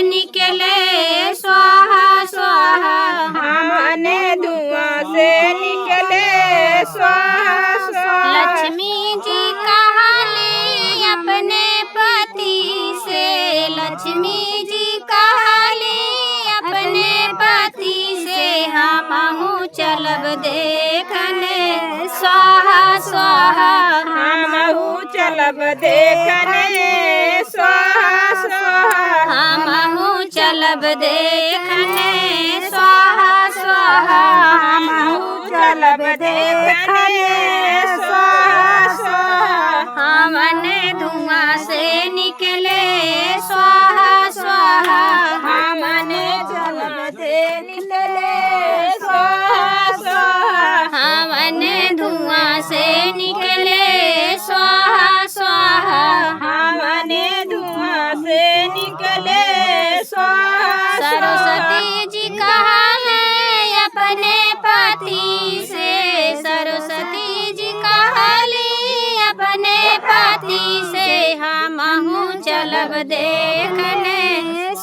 निकले स्वाहा स्वाहा, हमने धुआं से निकले स्वाहा स्वाहा। लक्ष्मी जी कहाली अपने पति से, लक्ष्मी जी कहाली अपने पति से, हमहु चलब देखने स्वाहा स्वाहा, हमहु चलब देखने स्वाहा स्वाहा, हमहु चलब देखने स्वाहा स्वाहा, हमहु चलब देखने स्वाहा स्वाहा। हमने धुआं से निकले स्वाहा स्वाहा, हमने चलब से निकले स्वाहा स्वाहा, हमने धुआं से निकले स्वाहा स्वाहा, हमने धुआं से निकले स्वाहा स्वाहा। सरस्वती जी कहाले अपने पति से, सरस्वती जी कहाली अपने पति से, हमहु चलब देखने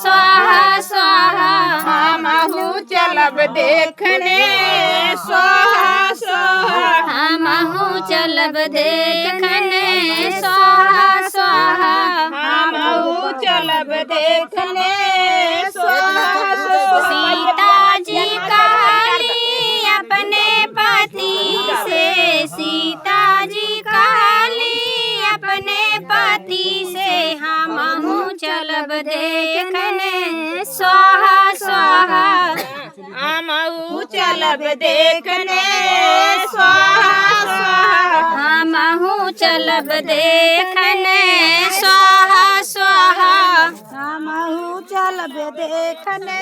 स्वाहा स्वाहा, हमहु चलब देखने स्वाहा स्वाहा, हमहु चलब देखने स्वाहा स्वाहा, हमहु चलब देखने स्वाहा स्वाहा। सीता जी कहाली अपने पति से, सीता जी कहाली अपने पति से, हमहु चलब देखने स्वाहा स्वाहा, हमहु चलब देखने स्वाहा स्वाहा, हमहु चलब देखने स्वाहा स्वाहा, हमहु चलब देखने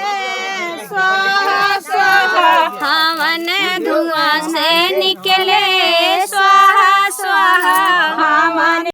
स्वाहा स्वाहा। हमने धुआं से निकले स्वाहा स्वाहा,